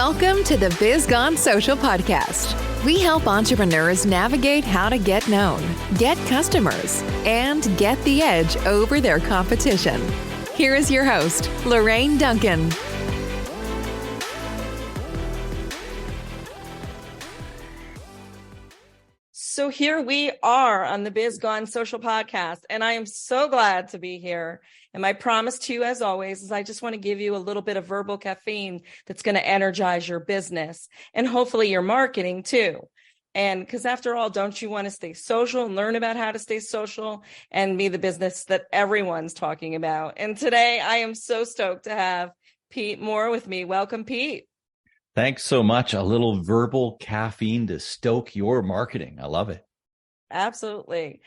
Welcome to the Biz Gone Social podcast. We help entrepreneurs navigate how to get known, get customers, and get the edge over their competition. Here is your host, Lorraine Duncan. So here we are on the Biz Gone Social podcast, and I am so glad to be here. And my promise to you, as always, is I just want to give you a little bit of verbal caffeine that's going to energize your business and hopefully your marketing too. And because after all, don't you want to stay social and learn about how to stay social and be the business that everyone's talking about? And today I am so stoked to have Pete Mohr with me. Welcome, Pete. Thanks so much. A little verbal caffeine to stoke your marketing. I love it. Absolutely.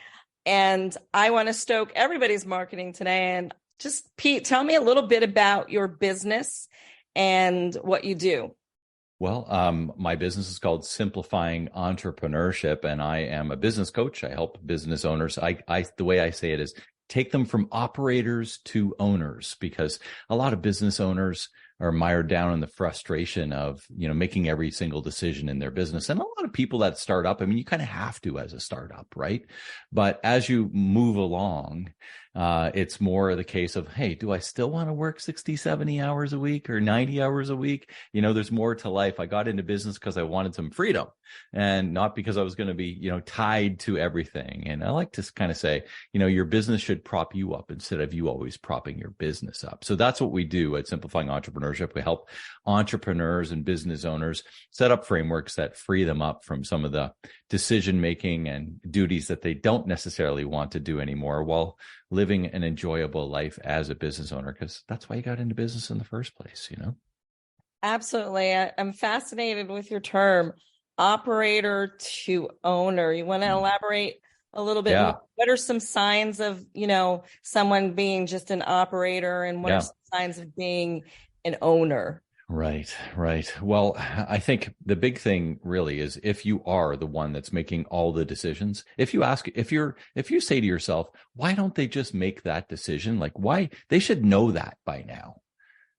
And I want to stoke everybody's marketing today. And just, Pete, tell me a little bit about your business and what you do. Well, my business is called Simplifying Entrepreneurship, and I am a business coach. I help business owners. The way I say it is take them from operators to owners, because a lot of business owners are mired down in the frustration of, making every single decision in their business. And a lot of people that start up, you kind of have to as a startup, right? But as you move along, it's more the case of, hey, do I still want to work 60, 70 hours a week or 90 hours a week? There's more to life. I got into business because I wanted some freedom and not because I was going to be, tied to everything. And I like to kind of say, your business should prop you up instead of you always propping your business up. So that's what we do at Simplifying Entrepreneurship. We help entrepreneurs and business owners set up frameworks that free them up from some of the decision making and duties that they don't necessarily want to do anymore while living an enjoyable life as a business owner, because that's why you got into business in the first place, Absolutely. I'm fascinated with your term, operator to owner. You want to elaborate a little bit more? What are some signs of, someone being just an operator, and what are some signs of being an owner? Right. Well, I think the big thing really is if you are the one that's making all the decisions, if you say to yourself, why don't they just make that decision? Like, why they should know that by now,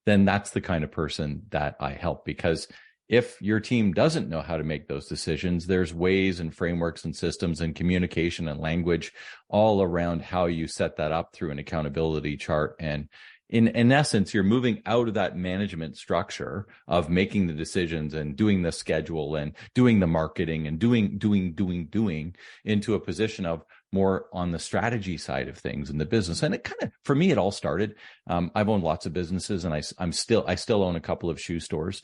then that's the kind of person that I help. Because if your team doesn't know how to make those decisions, there's ways and frameworks and systems and communication and language all around how you set that up through an accountability chart. And in essence, you're moving out of that management structure of making the decisions and doing the schedule and doing the marketing and doing into a position of more on the strategy side of things in the business. And it kind of, for me, it all started. I've owned lots of businesses, and I still own a couple of shoe stores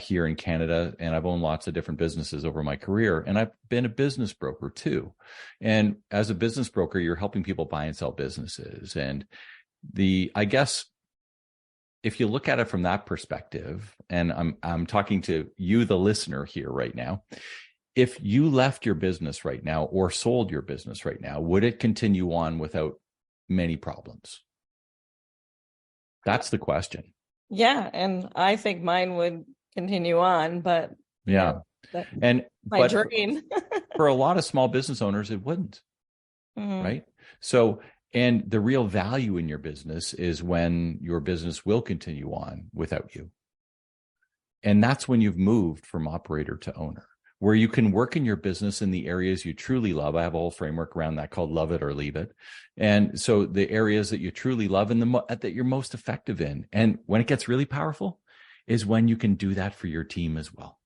here in Canada, and I've owned lots of different businesses over my career. And I've been a business broker too. And as a business broker, you're helping people buy and sell businesses. And I guess if you look at it from that perspective, and I'm talking to you, the listener here right now, if you left your business right now or sold your business right now, would it continue on without many problems? That's the question. Yeah. And I think mine would continue on, but that's my dream. For a lot of small business owners, it wouldn't. Mm-hmm. Right. So, and the real value in your business is when your business will continue on without you. And that's when you've moved from operator to owner, where you can work in your business in the areas you truly love. I have a whole framework around that called Love It or Leave It. And so the areas that you truly love and that you're most effective in. And when it gets really powerful is when you can do that for your team as well.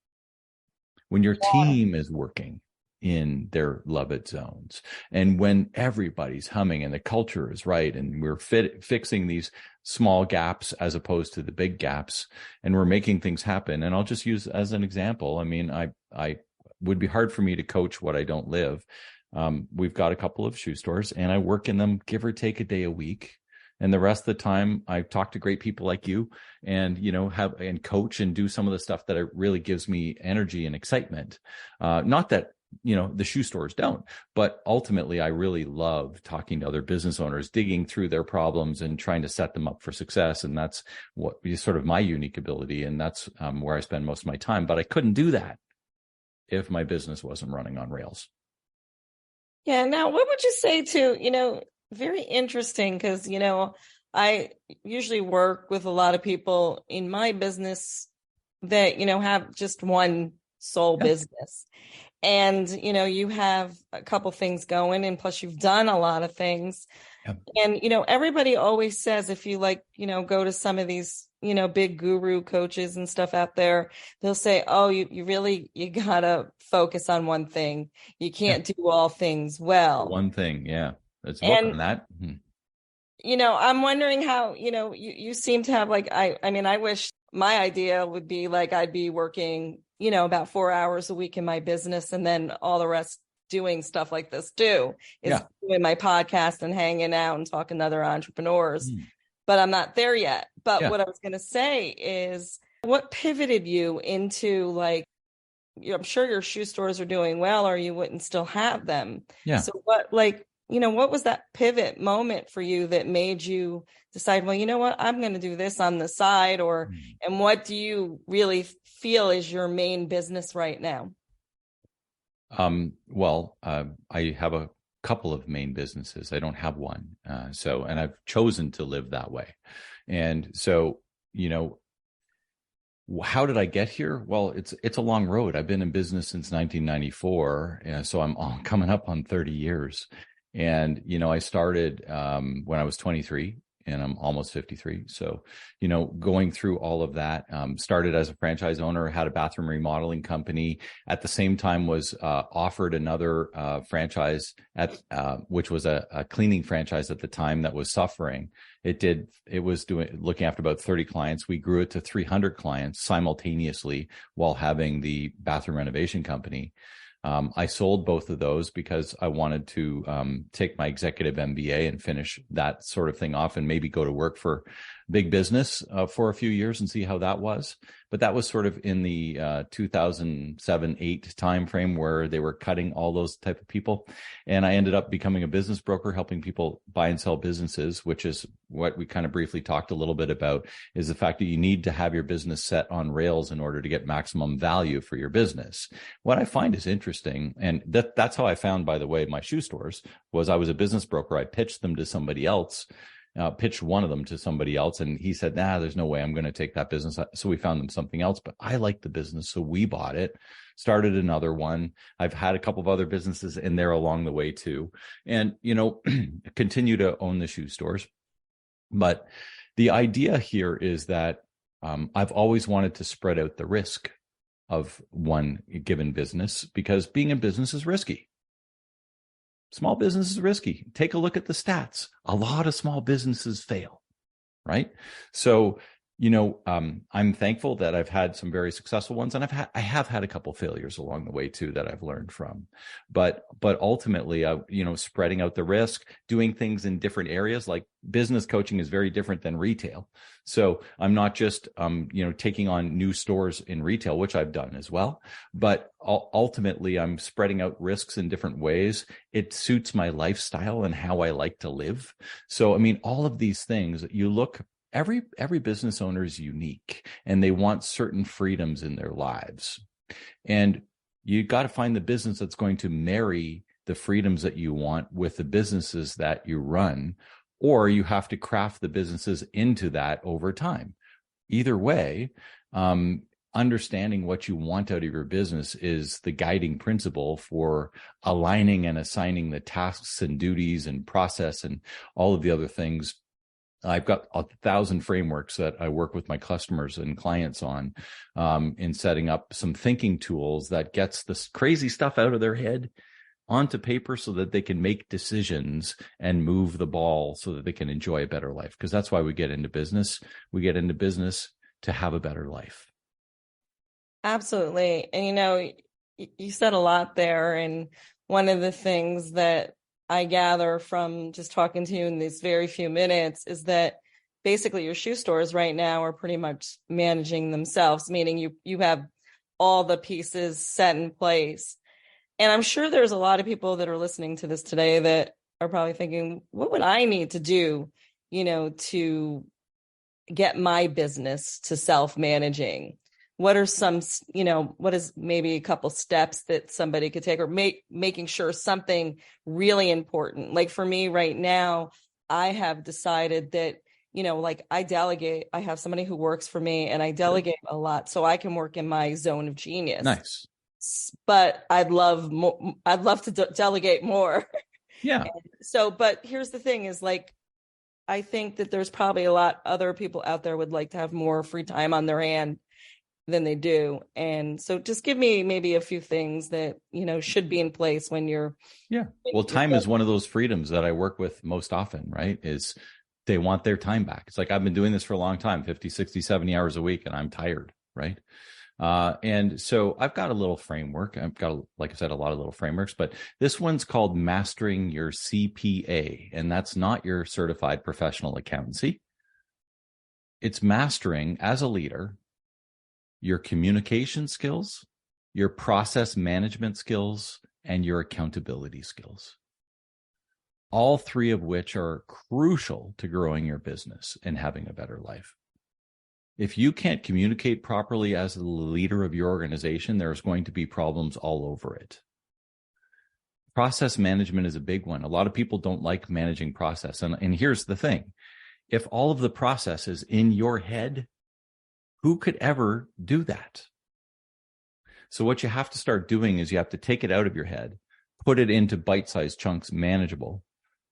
When your team is working in their love it zones, and when everybody's humming and the culture is right, and we're fixing these small gaps as opposed to the big gaps, and we're making things happen. And I'll just use as an example, I would be hard for me to coach what I don't live. We've got a couple of shoe stores, and I work in them give or take a day a week. And the rest of the time, I talk to great people like you, and have and coach and do some of the stuff that really gives me energy and excitement. Not that the shoe stores don't, but ultimately I really love talking to other business owners, digging through their problems and trying to set them up for success. And that's what is sort of my unique ability. And that's where I spend most of my time. But I couldn't do that if my business wasn't running on rails. Yeah. Now, what would you say to, very interesting, because, I usually work with a lot of people in my business that, have just one sole business. And, you have a couple things going, and plus you've done a lot of things. Yep. And, everybody always says, if you go to some of these, big guru coaches and stuff out there, they'll say, oh, you gotta focus on one thing. You can't do all things well. One thing. Yeah. It's more than that. I'm wondering how, you seem to have I wish my idea would be I'd be working, about 4 hours a week in my business, and then all the rest doing stuff like this too, is doing my podcast and hanging out and talking to other entrepreneurs. But I'm not there yet. But what I was going to say is, what pivoted you into I'm sure your shoe stores are doing well, or you wouldn't still have them. Yeah. So what was that pivot moment for you that made you decide, well, you know what, I'm going to do this on the side, and what do you really feel is your main business right now? I have a couple of main businesses. I don't have one. And I've chosen to live that way. And so, how did I get here? Well, it's a long road. I've been in business since 1994. So I'm coming up on 30 years. And, I started when I was 23, and I'm almost 53. So, going through all of that, started as a franchise owner, had a bathroom remodeling company. At the same time was offered another franchise which was a cleaning franchise at the time that was suffering. It was looking after about 30 clients. We grew it to 300 clients simultaneously while having the bathroom renovation company. I sold both of those because I wanted to take my executive MBA and finish that sort of thing off, and maybe go to work for big business for a few years and see how that was. But that was sort of in the 2007-8 timeframe where they were cutting all those type of people. And I ended up becoming a business broker, helping people buy and sell businesses, which is what we kind of briefly talked a little bit about, is the fact that you need to have your business set on rails in order to get maximum value for your business. What I find is interesting, and that's how I found, by the way, my shoe stores, was I was a business broker. I pitched them to somebody else. Pitched one of them to somebody else, and he said, there's no way I'm going to take that business. So we found them something else, but I liked the business. So we bought it, started another one. I've had a couple of other businesses in there along the way too. And, continue to own the shoe stores. But the idea here is that I've always wanted to spread out the risk of one given business, because being in business is risky. Small business is risky. Take a look at the stats. A lot of small businesses fail, right? So, I'm thankful that I've had some very successful ones, and I have had a couple failures along the way too that I've learned from. But ultimately, spreading out the risk, doing things in different areas, like business coaching is very different than retail. So I'm not just taking on new stores in retail, which I've done as well, but ultimately I'm spreading out risks in different ways. It suits my lifestyle and how I like to live. So all of these things, you look. Every business owner is unique, and they want certain freedoms in their lives. And you got to find the business that's going to marry the freedoms that you want with the businesses that you run, or you have to craft the businesses into that over time. Either way, understanding what you want out of your business is the guiding principle for aligning and assigning the tasks and duties and process and all of the other things. I've got 1,000 frameworks that I work with my customers and clients on in setting up some thinking tools that gets this crazy stuff out of their head onto paper so that they can make decisions and move the ball so that they can enjoy a better life. Because that's why we get into business. We get into business to have a better life. Absolutely. And, you said a lot there. And one of the things that I gather from just talking to you in these very few minutes is that basically your shoe stores right now are pretty much managing themselves, meaning you have all the pieces set in place. And I'm sure there's a lot of people that are listening to this today that are probably thinking, what would I need to do, to get my business to self-managing? What are some, what is maybe a couple steps that somebody could take, or making sure something really important? Like for me right now, I have decided that, like I delegate. I have somebody who works for me and I delegate a lot so I can work in my zone of genius. Nice. But I'd love more, I'd love to delegate more. Yeah. So, but here's the thing is like, I think that there's probably a lot other people out there would like to have more free time on their hand than they do. And so just give me maybe a few things that, should be in place when you're. Yeah. Well, time is one of those freedoms that I work with most often, right? Is they want their time back. It's like, I've been doing this for a long time, 50, 60, 70 hours a week, and I'm tired, right? And so I've got a little framework. I've got, like I said, a lot of little frameworks, but this one's called Mastering Your CPA. And that's not your certified professional accountancy. It's mastering, as a leader, your communication skills, your process management skills, and your accountability skills. All three of which are crucial to growing your business and having a better life. If you can't communicate properly as the leader of your organization, there's going to be problems all over it. Process management is a big one. A lot of people don't like managing process. And here's the thing. If all of the process is in your head, who could ever do that? So what you have to start doing is you have to take it out of your head, put it into bite-sized chunks, manageable,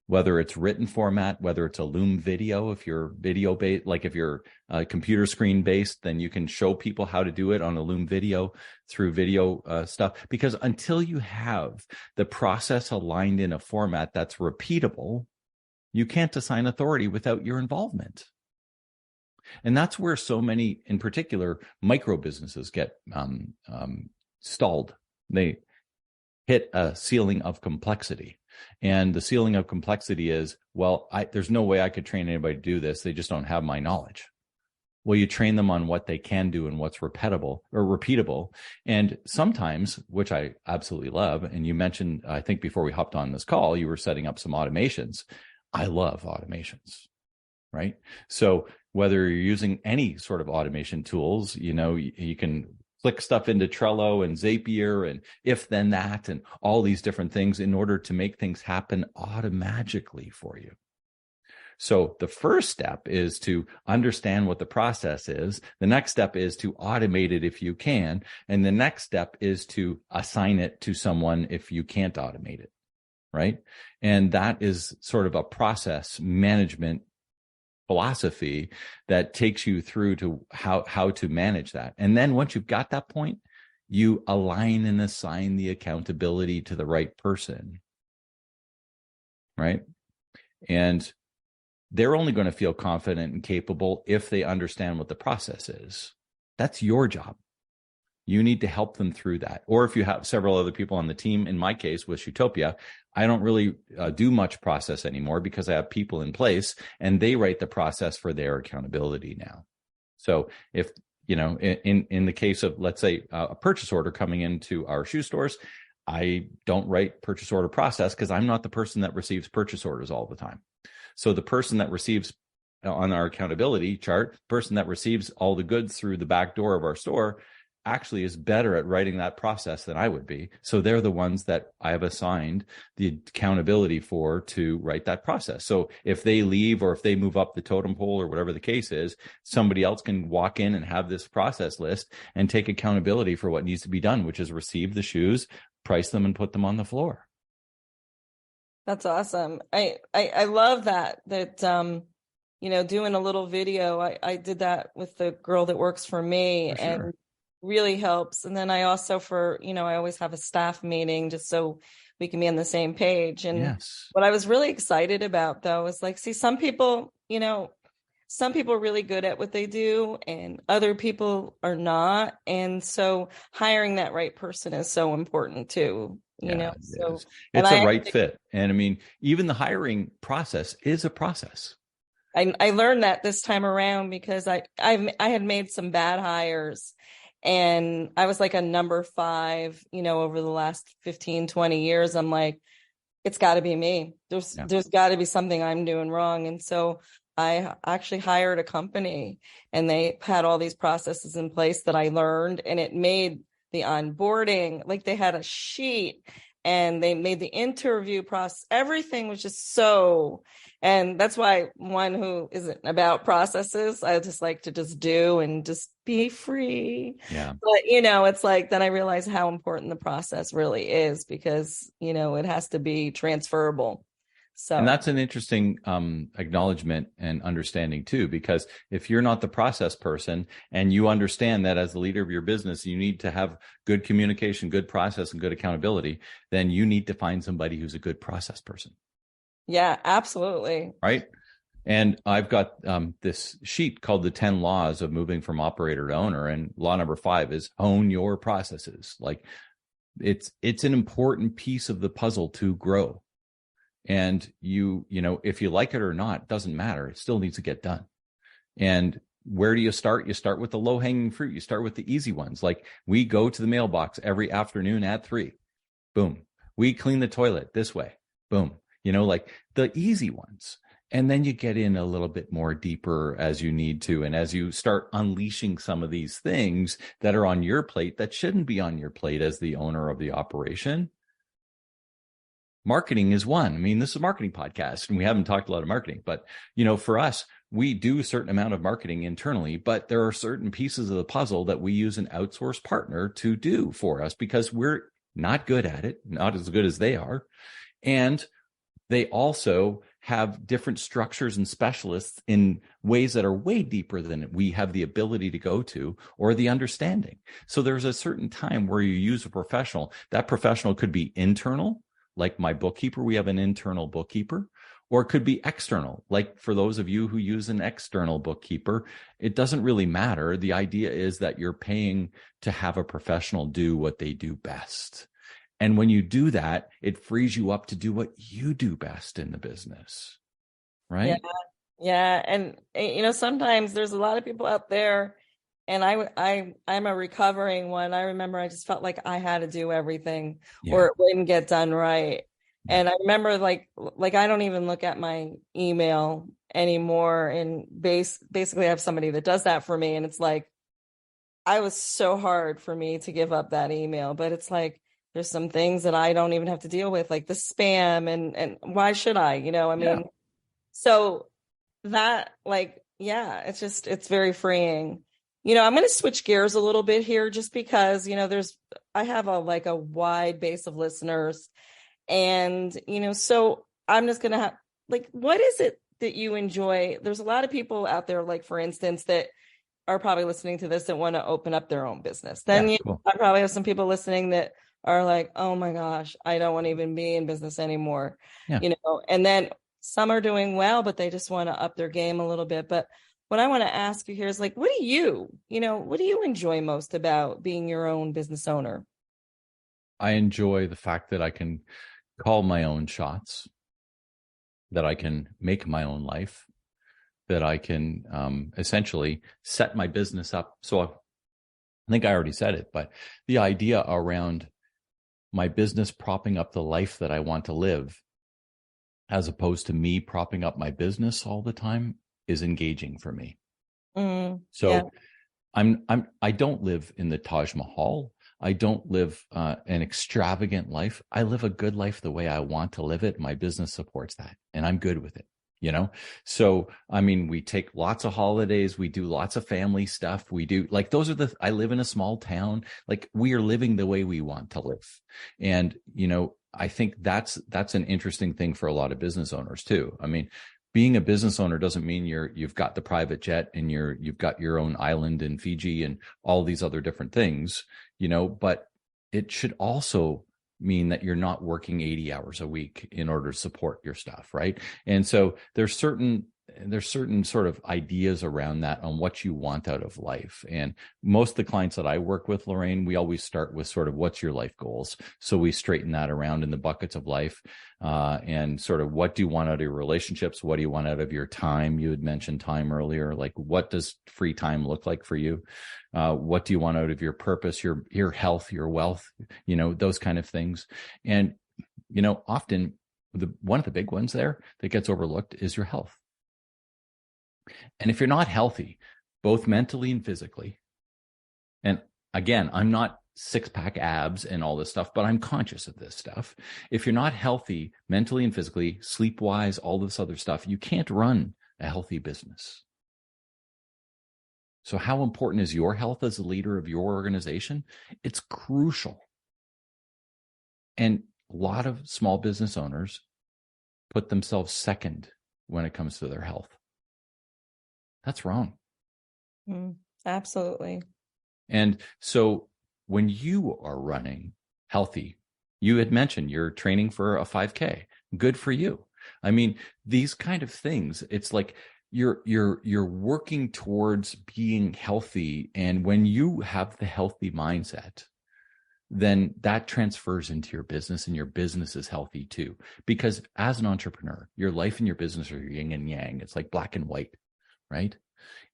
whether it's written format, whether it's a Loom video. If you're video based, like if you're computer screen based, then you can show people how to do it on a Loom video through video stuff. Because until you have the process aligned in a format that's repeatable, you can't assign authority without your involvement. And that's where so many, in particular, micro businesses get stalled. They hit a ceiling of complexity. And the ceiling of complexity is, well, there's no way I could train anybody to do this. They just don't have my knowledge. Well, you train them on what they can do and what's repeatable. And sometimes, which I absolutely love, and you mentioned, I think before we hopped on this call, you were setting up some automations. I love automations, right? So whether you're using any sort of automation tools, you can click stuff into Trello and Zapier and if then that and all these different things in order to make things happen automatically for you. So the first step is to understand what the process is. The next step is to automate it if you can. And the next step is to assign it to someone if you can't automate it, right? And that is sort of a process management philosophy that takes you through to how to manage that. And then once you've got that point, you align and assign the accountability to the right person, right? And they're only going to feel confident and capable if they understand what the process is. That's your job. You need to help them through that. Or if you have several other people on the team, in my case with Utopia, I don't really do much process anymore because I have people in place and they write the process for their accountability now. So if, in the case of, let's say, a purchase order coming into our shoe stores, I don't write purchase order process because I'm not the person that receives purchase orders all the time. So the person that receives on our accountability chart, person that receives all the goods through the back door of our store actually is better at writing that process than I would be. So they're the ones that I have assigned the accountability for to write that process. So if they leave or if they move up the totem pole or whatever the case is, somebody else can walk in and have this process list and take accountability for what needs to be done, which is receive the shoes, price them, and put them on the floor. That's awesome. I love that doing a little video. I did that with the girl that works for me. For sure. And really helps. And then I also I always have a staff meeting just so we can be on the same page. And yes. What I was really excited about though is like, see, some people are really good at what they do and other people are not. And so hiring that right person is so important too, so it's a right fit. And I mean, even the hiring process is a process. I learned that this time around because I had made some bad hires. And I was like a number 5, over the last 15, 20 years. I'm like, it's got to be me. There's got to be something I'm doing wrong. And so I actually hired a company and they had all these processes in place that I learned, and it made the onboarding, like they had a sheet and they made the interview process, everything was just so, and that's why one who isn't about processes, I just like to just do and just be free. Yeah. But, it's like, then I realize how important the process really is, because, it has to be transferable. So, and that's an interesting acknowledgement and understanding too, because if you're not the process person and you understand that as the leader of your business, you need to have good communication, good process, and good accountability, then you need to find somebody who's a good process person. Yeah, absolutely. Right. And I've got this sheet called the 10 laws of moving from operator to owner. And law number 5 is hone your processes. Like it's an important piece of the puzzle to grow. And if you like it or not, doesn't matter. It still needs to get done. And where do you start? You start with the low hanging fruit. You start with the easy ones. Like we go to the mailbox every afternoon at 3. Boom. We clean the toilet this way. Boom. Like the easy ones. And then you get in a little bit more deeper as you need to. And as you start unleashing some of these things that are on your plate that shouldn't be on your plate as the owner of the operation. Marketing is one. I mean, this is a marketing podcast and we haven't talked a lot of marketing, but for us, we do a certain amount of marketing internally, but there are certain pieces of the puzzle that we use an outsourced partner to do for us because we're not good at it, not as good as they are. And they also have different structures and specialists in ways that are way deeper than we have the ability to go to or the understanding. So there's a certain time where you use a professional. That professional could be internal, like my bookkeeper. We have an internal bookkeeper, or it could be external. Like for those of you who use an external bookkeeper, it doesn't really matter. The idea is that you're paying to have a professional do what they do best. And when you do that, it frees you up to do what you do best in the business. Right? Yeah. And, sometimes there's a lot of people out there, and I'm a recovering one. I remember I just felt like I had to do everything or it wouldn't get done right. And I remember like I don't even look at my email anymore, and basically I have somebody that does that for me. And it's like, I was so hard for me to give up that email, but it's like, there's some things that I don't even have to deal with, like the spam and why should I, so that it's very freeing. I'm going to switch gears a little bit here just because, I have a wide base of listeners, and, so I'm just going to have what is it that you enjoy? There's a lot of people out there, like, for instance, that are probably listening to this that want to open up their own business. Then cool. I probably have some people listening that are like, oh my gosh, I don't want to even be in business anymore. And then some are doing well, but they just want to up their game a little bit. But what I want to ask you here is what do you enjoy most about being your own business owner? I enjoy the fact that I can call my own shots, that I can make my own life, that I can essentially set my business up. So I think I already said it, but the idea around my business propping up the life that I want to live, as opposed to me propping up my business all the time, is engaging for me. I don't live in the Taj Mahal. I don't live an extravagant life. I live a good life the way I want to live it. My business supports that, and I'm good with it. So, I mean, we take lots of holidays. We do lots of family stuff. We do I live in a small town. We are living the way we want to live. And, I think that's an interesting thing for a lot of business owners too. I mean, being a business owner doesn't mean you've got the private jet and you've got your own island in Fiji and all these other different things, but it should also mean that you're not working 80 hours a week in order to support your stuff, right? And so there's certain sort of ideas around that on what you want out of life. And most of the clients that I work with, Lorraine, we always start with sort of what's your life goals. So we straighten that around in the buckets of life, and sort of what do you want out of your relationships? What do you want out of your time? You had mentioned time earlier. What does free time look like for you? What do you want out of your purpose, your health, your wealth, those kind of things. And, often one of the big ones there that gets overlooked is your health. And if you're not healthy, both mentally and physically, and again, I'm not six-pack abs and all this stuff, but I'm conscious of this stuff. If you're not healthy mentally and physically, sleep-wise, all this other stuff, you can't run a healthy business. So how important is your health as a leader of your organization? It's crucial. And a lot of small business owners put themselves second when it comes to their health. That's wrong. Absolutely. And so when you are running healthy, you had mentioned you're training for a 5K. Good for you. I mean, these kind of things, it's like you're working towards being healthy. And when you have the healthy mindset, then that transfers into your business, and your business is healthy too. Because as an entrepreneur, your life and your business are yin and yang. It's like black and white, right?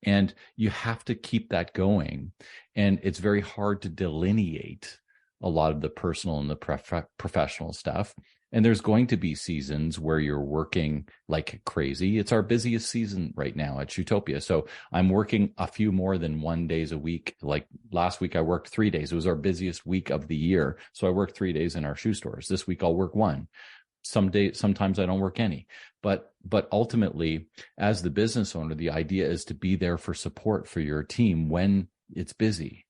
And you have to keep that going. And it's very hard to delineate a lot of the personal and the professional stuff. And there's going to be seasons where you're working like crazy. It's our busiest season right now at Shootopia. So I'm working a few more than 1 day a week. Like last week, I worked 3 days. It was our busiest week of the year. So I worked 3 days in our shoe stores. This week, I'll work 1. Sometimes I don't work any. But ultimately, as the business owner, the idea is to be there for support for your team when it's busy.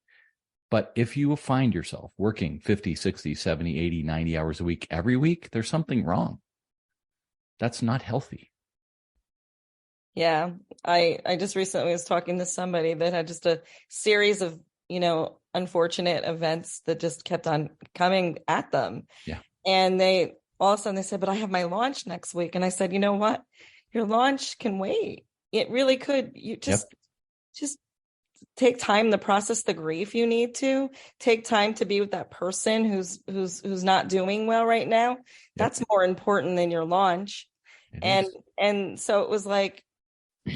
But if you find yourself working 50, 60, 70, 80, 90 hours a week every week, there's something wrong. That's not healthy. Yeah. I just recently was talking to somebody that had just a series of, unfortunate events that just kept on coming at them. Yeah. And all of a sudden they said, but I have my launch next week. And I said, you know what? Your launch can wait. It really could. You just take time to process the grief. You need to take time to be with that person who's not doing well right now. Yep. That's more important than your launch. And so it was like,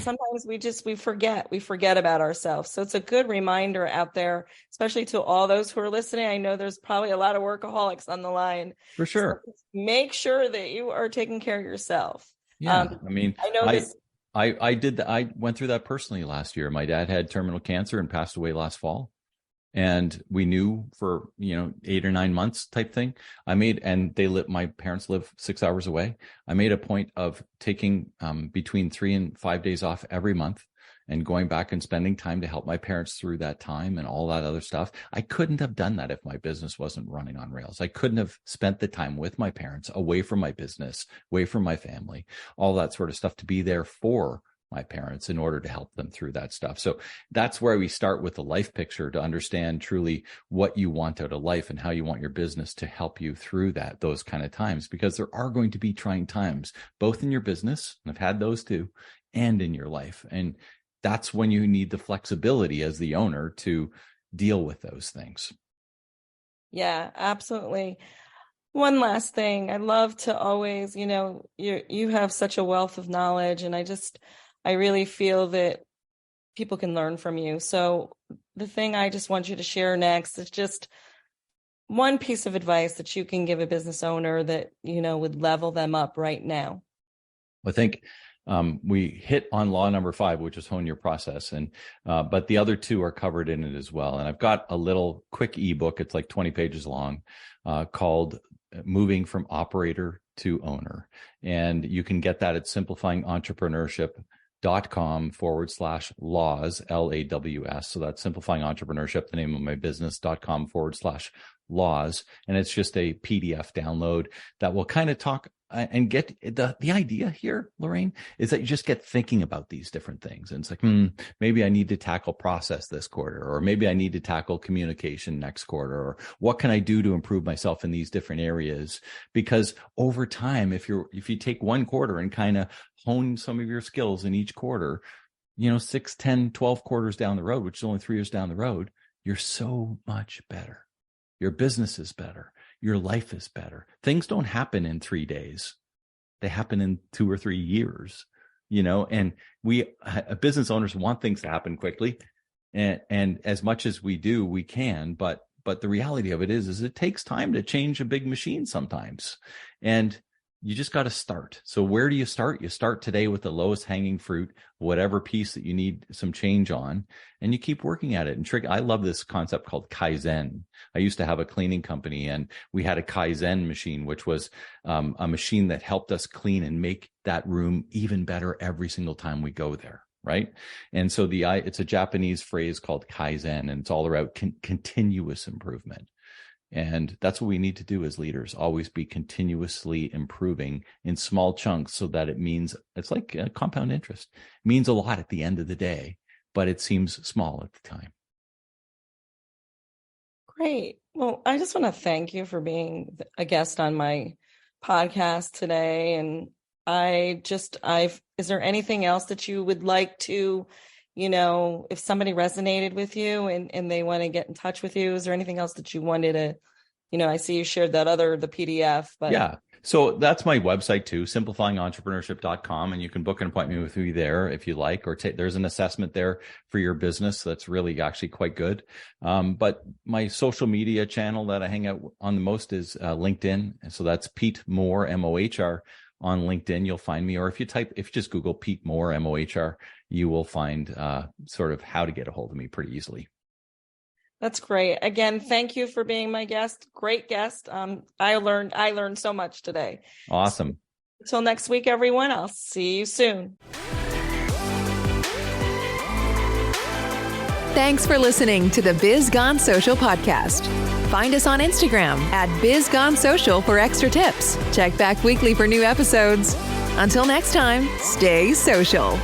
sometimes we forget about ourselves. So it's a good reminder out there, especially to all those who are listening. I know there's probably a lot of workaholics on the line. For sure. So make sure that you are taking care of yourself. Yeah. I know this. I did that. I went through that personally last year. My dad had terminal cancer and passed away last fall. And we knew for, 8 or 9 months type thing. My parents live 6 hours away. I made a point of taking between 3 and 5 days off every month and going back and spending time to help my parents through that time and all that other stuff. I couldn't have done that if my business wasn't running on rails. I couldn't have spent the time with my parents, away from my business, away from my family, all that sort of stuff, to be there for my parents in order to help them through that stuff. So that's where we start with the life picture, to understand truly what you want out of life and how you want your business to help you through those kind of times, because there are going to be trying times, both in your business, and I've had those too, and in your life. And that's when you need the flexibility as the owner to deal with those things. Yeah, absolutely. One last thing. I love to always, you have such a wealth of knowledge, and I really feel that people can learn from you. So the thing I just want you to share next is just one piece of advice that you can give a business owner that, would level them up right now. I think we hit on law number 5, which is hone your process. But the other 2 are covered in it as well. And I've got a little quick ebook. It's like 20 pages long, called Moving from Operator to Owner. And you can get that at simplifyingentrpreneurship.com/laws, LAWS. So that's Simplifying Entrepreneurship, the name of my business.com/laws. And it's just a PDF download that will kind of talk and get the idea here, Lorraine, is that you just get thinking about these different things. And it's like, maybe I need to tackle process this quarter, or maybe I need to tackle communication next quarter, or what can I do to improve myself in these different areas? Because over time, if you take one quarter and kind of hone some of your skills in each quarter, 6, 10, 12 quarters down the road, which is only 3 years down the road, you're so much better. Your business is better. Your life is better. Things don't happen in 3 days. They happen in 2 or 3 years, and we business owners want things to happen quickly. And as much as we do, we can, but the reality of it is it takes time to change a big machine sometimes. And you just got to start. So where do you start? You start today with the lowest hanging fruit, whatever piece that you need some change on, and you keep working at it. And I love this concept called Kaizen. I used to have a cleaning company, and we had a Kaizen machine, which was a machine that helped us clean and make that room even better every single time we go there. Right. And so it's a Japanese phrase called Kaizen, and it's all about continuous improvement. And that's what we need to do as leaders, always be continuously improving in small chunks, so that it's like a compound interest. It means a lot at the end of the day, but it seems small at the time. Great. Well, I just want to thank you for being a guest on my podcast today. And is there anything else that you would like to, if somebody resonated with you and they want to get in touch with you, is there anything else that you wanted to, I see you shared the PDF, but yeah. So that's my website too, simplifyingentrpreneurship.com. And you can book an appointment with me there if you like, or there's an assessment there for your business. That's really actually quite good. But my social media channel that I hang out on the most is LinkedIn. And so that's Pete Mohr, Mohr. On LinkedIn, you'll find me, or if you just Google Pete Mohr, Mohr, you will find sort of how to get a hold of me pretty easily. That's great. Again, thank you for being my guest. Great guest. I learned so much today. Awesome. Until next week, everyone. I'll see you soon. Thanks for listening to the Biz Gone Social podcast. Find us on Instagram at BizGoneSocial for extra tips. Check back weekly for new episodes. Until next time, stay social.